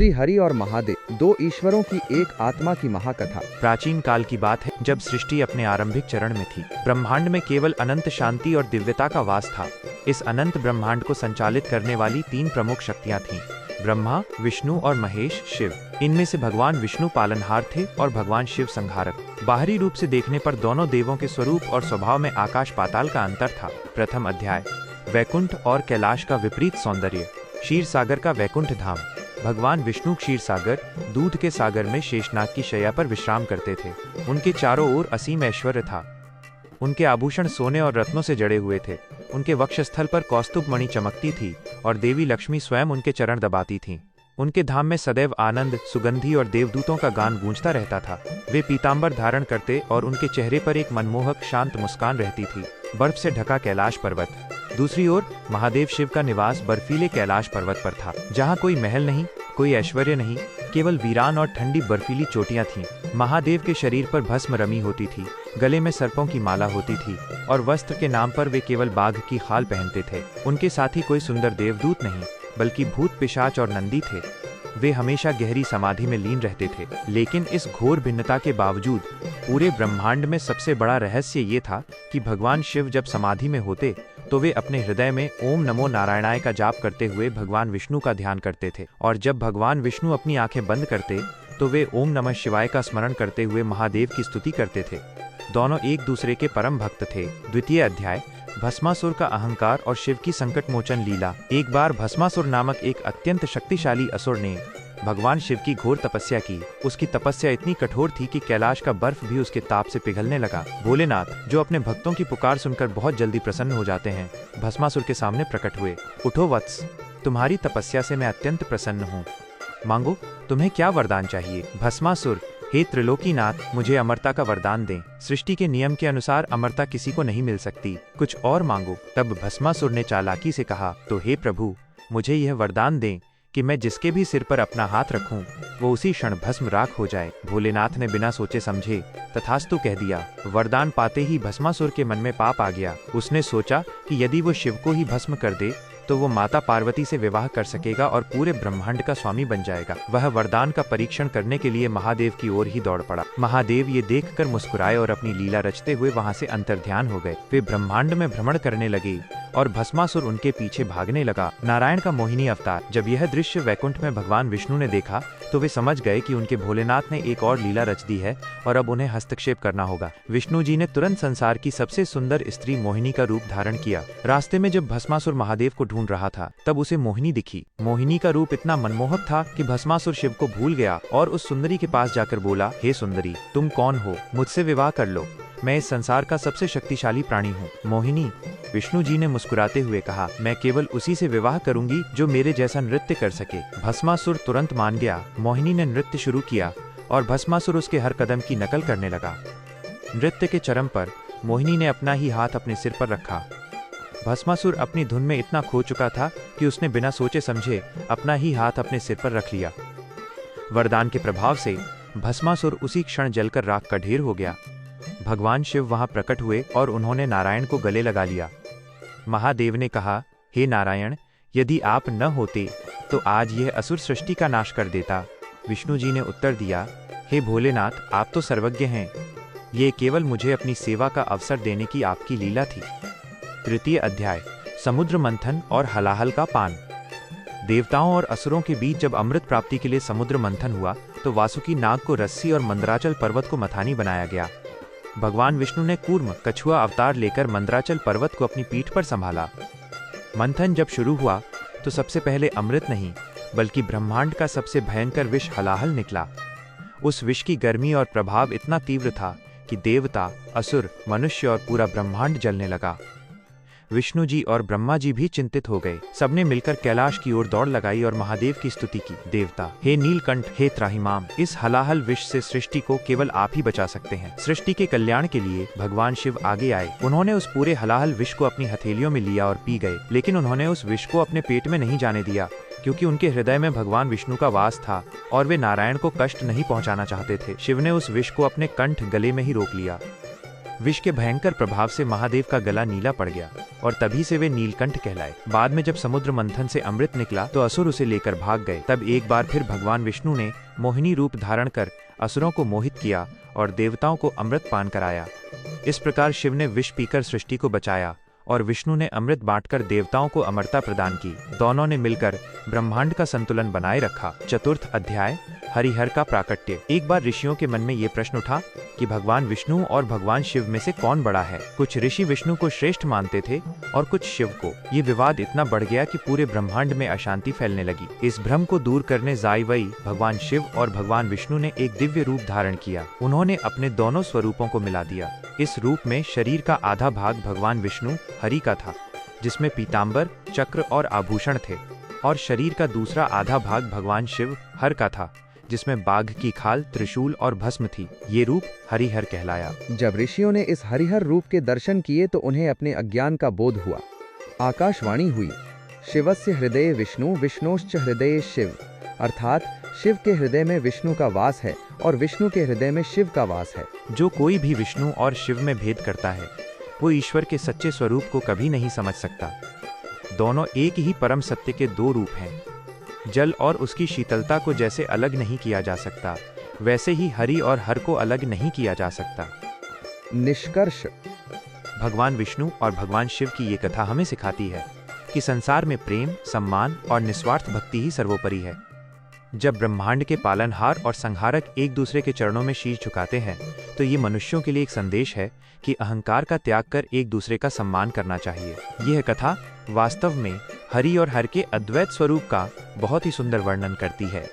श्री हरि और महादेव, दो ईश्वरों की एक आत्मा की महाकथा। प्राचीन काल की बात है, जब सृष्टि अपने आरंभिक चरण में थी। ब्रह्मांड में केवल अनंत शांति और दिव्यता का वास था। इस अनंत ब्रह्मांड को संचालित करने वाली तीन प्रमुख शक्तियां थीं, ब्रह्मा, विष्णु और महेश शिव। इनमें से भगवान विष्णु पालनहार थे और भगवान शिव संहारक। बाहरी रूप से देखने पर दोनों देवों के स्वरूप और स्वभाव में आकाश पाताल का अंतर था। प्रथम अध्याय, वैकुंठ और कैलाश का विपरीत सौंदर्य। क्षीर सागर का वैकुंठ धाम। भगवान विष्णु क्षीर सागर, दूध के सागर में शेषनाग की शैया पर विश्राम करते थे। उनके चारों ओर असीम ऐश्वर्य था। उनके आभूषण सोने और रत्नों से जड़े हुए थे। उनके वक्षस्थल पर कौस्तुभ मणि चमकती थी और देवी लक्ष्मी स्वयं उनके चरण दबाती थीं। उनके धाम में सदैव आनंद, सुगंधि और देवदूतों का गान गूंजता रहता था। वे पीतांबर धारण करते और उनके चेहरे पर एक मनमोहक शांत मुस्कान रहती थी। बर्फ से ढका कैलाश पर्वत। दूसरी ओर महादेव शिव का निवास बर्फीले कैलाश पर्वत पर था, जहाँ कोई महल नहीं, कोई ऐश्वर्य नहीं, केवल वीरान और ठंडी बर्फीली चोटियां थीं। महादेव के शरीर पर भस्म रमी होती थी, गले में सर्पों की माला होती थी और वस्त्र के नाम पर वे केवल बाघ की खाल पहनते थे। उनके साथ ही कोई सुंदर देवदूत नहीं, बल्कि भूत, पिशाच और नंदी थे। वे हमेशा गहरी समाधि में लीन रहते थे। लेकिन इस घोर भिन्नता के बावजूद पूरे ब्रह्मांड में सबसे बड़ा रहस्य ये था कि भगवान शिव जब समाधि में होते तो वे अपने हृदय में ओम नमो नारायणाय का जाप करते हुए भगवान विष्णु का ध्यान करते थे, और जब भगवान विष्णु अपनी आंखें बंद करते तो वे ओम नमः शिवाय का स्मरण करते हुए महादेव की स्तुति करते थे। दोनों एक दूसरे के परम भक्त थे। द्वितीय अध्याय, भस्मासुर का अहंकार और शिव की संकट मोचन लीला। एक बार भस्मासुर नामक एक अत्यंत शक्तिशाली असुर ने भगवान शिव की घोर तपस्या की। उसकी तपस्या इतनी कठोर थी कि कैलाश का बर्फ भी उसके ताप से पिघलने लगा। भोलेनाथ, जो अपने भक्तों की पुकार सुनकर बहुत जल्दी प्रसन्न हो जाते हैं, भस्मासुर के सामने प्रकट हुए। उठो वत्स, तुम्हारी तपस्या से मैं अत्यंत प्रसन्न हूँ। मांगो, तुम्हें क्या वरदान चाहिए? भस्मासुर, हे त्रिलोकीनाथ, मुझे अमरता का वरदान दें। सृष्टि के नियम के अनुसार अमरता किसी को नहीं मिल सकती, कुछ और मांगो। तब भस्मासुर ने चालाकी से कहा, तो हे प्रभु, मुझे यह वरदान दें कि मैं जिसके भी सिर पर अपना हाथ रखूं, वो उसी क्षण भस्म राख हो जाए। भोलेनाथ ने बिना सोचे समझे तथास्तु कह दिया। वरदान पाते ही भस्मासुर के मन में पाप आ गया। उसने सोचा कि यदि वो शिव को ही भस्म कर दे तो वो माता पार्वती से विवाह कर सकेगा और पूरे ब्रह्मांड का स्वामी बन जाएगा। वह वरदान का परीक्षण करने के लिए महादेव की ओर ही दौड़ पड़ा। महादेव ये देखकर मुस्कुराए और अपनी लीला रचते हुए वहां से अंतर्ध्यान हो गए। वे ब्रह्मांड में भ्रमण करने लगे और भस्मासुर उनके पीछे भागने लगा। नारायण का मोहिनी अवतार। जब यह दृश्य वैकुंठ में भगवान विष्णु ने देखा तो वे समझ गए कि उनके भोलेनाथ ने एक और लीला रच दी है और अब उन्हें हस्तक्षेप करना होगा। विष्णु जी ने तुरंत संसार की सबसे सुंदर स्त्री मोहिनी का रूप धारण किया। रास्ते में जब भस्मासुर महादेव को ढूंढ रहा था तब उसे मोहिनी दिखी। मोहिनी का रूप इतना मनमोहक था कि भस्मासुर शिव को भूल गया और उस सुंदरी के पास जाकर बोला, हे सुंदरी, तुम कौन हो? मुझसे विवाह कर लो। मैं इस संसार का सबसे शक्तिशाली प्राणी हूँ। मोहिनी, विष्णु जी ने मुस्कुराते हुए कहा, मैं केवल उसी से विवाह करूंगी जो मेरे जैसा नृत्य कर सके। भस्मासुर तुरंत मान गया। मोहिनी ने नृत्य शुरू किया और भस्मासुर उसके हर कदम की नकल करने लगा। नृत्य के चरम पर मोहिनी ने अपना ही हाथ अपने सिर पर रखा। भस्मासुर अपनी धुन में इतना खो चुका था कि उसने बिना सोचे समझे अपना ही हाथ अपने सिर पर रख लिया। वरदान के प्रभाव से भस्मासुर उसी क्षण जलकर राख का ढेर हो गया। भगवान शिव वहां प्रकट हुए और उन्होंने नारायण को गले लगा लिया। महादेव ने कहा, हे नारायण, यदि आप न होते तो आज यह असुर सृष्टि का नाश कर देता। विष्णु जी ने उत्तर दिया, हे भोलेनाथ, आप तो सर्वज्ञ हैं। ये केवल मुझे अपनी सेवा का अवसर देने की आपकी लीला थी। तृतीय अध्याय, समुद्र मंथन और हलाहल का पान। देवताओं और असुरों के बीच जब अमृत प्राप्ति के लिए समुद्र मंथन हुआ तो वासुकी नाग को रस्सी और मंदराचल पर्वत को मथानी बनाया गया। भगवान विष्णु ने कूर्म, कछुआ अवतार लेकर मंदराचल पर्वत को अपनी पीठ पर संभाला। मंथन जब शुरू हुआ तो सबसे पहले अमृत नहीं बल्कि ब्रह्मांड का सबसे भयंकर विष हलाहल निकला। उस विष की गर्मी और प्रभाव इतना तीव्र था कि देवता, असुर, मनुष्य और पूरा ब्रह्मांड जलने लगा। विष्णु जी और ब्रह्मा जी भी चिंतित हो गए। सबने मिलकर कैलाश की ओर दौड़ लगाई और महादेव की स्तुति की। देवता, हे नीलकंठ, हे त्राहिमाम, इस हलाहल विष से सृष्टि को केवल आप ही बचा सकते हैं। सृष्टि के कल्याण के लिए भगवान शिव आगे आए। उन्होंने उस पूरे हलाहल विष को अपनी हथेलियों में लिया और पी गए। लेकिन उन्होंने उस विष को अपने पेट में नहीं जाने दिया, क्योंकि उनके हृदय में भगवान विष्णु का वास था और वे नारायण को कष्ट नहीं पहुंचाना चाहते थे। शिव ने उस विष को अपने कंठ, गले में ही रोक लिया। विष के भयंकर प्रभाव से महादेव का गला नीला पड़ गया और तभी से वे नीलकंठ कहलाए। बाद में जब समुद्र मंथन से अमृत निकला तो असुर उसे लेकर भाग गए। तब एक बार फिर भगवान विष्णु ने मोहिनी रूप धारण कर असुरों को मोहित किया और देवताओं को अमृत पान कराया। इस प्रकार शिव ने विष पीकर सृष्टि को बचाया और विष्णु ने अमृत बांटकर देवताओं को अमरता प्रदान की। दोनों ने मिलकर ब्रह्मांड का संतुलन बनाए रखा। चतुर्थ अध्याय, हरिहर का प्राकट्य। एक बार ऋषियों के मन में ये प्रश्न उठा कि भगवान विष्णु और भगवान शिव में से कौन बड़ा है। कुछ ऋषि विष्णु को श्रेष्ठ मानते थे और कुछ शिव को। ये विवाद इतना बढ़ गया कि पूरे ब्रह्मांड में अशांति फैलने लगी। इस भ्रम को दूर करने जाइवई भगवान शिव और भगवान विष्णु ने एक दिव्य रूप धारण किया। उन्होंने अपने दोनों स्वरूपों को मिला दिया। इस रूप में शरीर का आधा भाग भगवान विष्णु हरि का था, जिसमें पीताम्बर, चक्र और आभूषण थे, और शरीर का दूसरा आधा भाग भगवान शिव हर का था, जिसमें बाघ की खाल, त्रिशूल और भस्म थी। ये रूप हरिहर कहलाया। जब ऋषियों ने इस हरिहर रूप के दर्शन किए तो उन्हें अपने अज्ञान का बोध हुआ। आकाशवाणी हुई, शिवस्य हृदये विष्णु विष्णोश्च हृदये शिव, अर्थात शिव के हृदय में विष्णु का वास है और विष्णु के हृदय में शिव का वास है। जो कोई भी विष्णु और शिव में भेद करता है वो ईश्वर के सच्चे स्वरूप को कभी नहीं समझ सकता। दोनों एक ही परम सत्य के दो रूप हैं। जल और उसकी शीतलता को जैसे अलग नहीं किया जा सकता, वैसे ही हरि और हर को अलग नहीं किया जा सकता। निष्कर्ष, भगवान विष्णु और भगवान शिव की ये कथा हमें सिखाती है कि संसार में प्रेम, सम्मान और निस्वार्थ भक्ति ही सर्वोपरि है। जब ब्रह्मांड के पालनहार और संहारक एक दूसरे के चरणों में शीश झुकाते हैं तो ये मनुष्यों के लिए एक संदेश है कि अहंकार का त्याग कर एक दूसरे का सम्मान करना चाहिए। यह कथा वास्तव में हरि और हर के अद्वैत स्वरूप का बहुत ही सुंदर वर्णन करती है।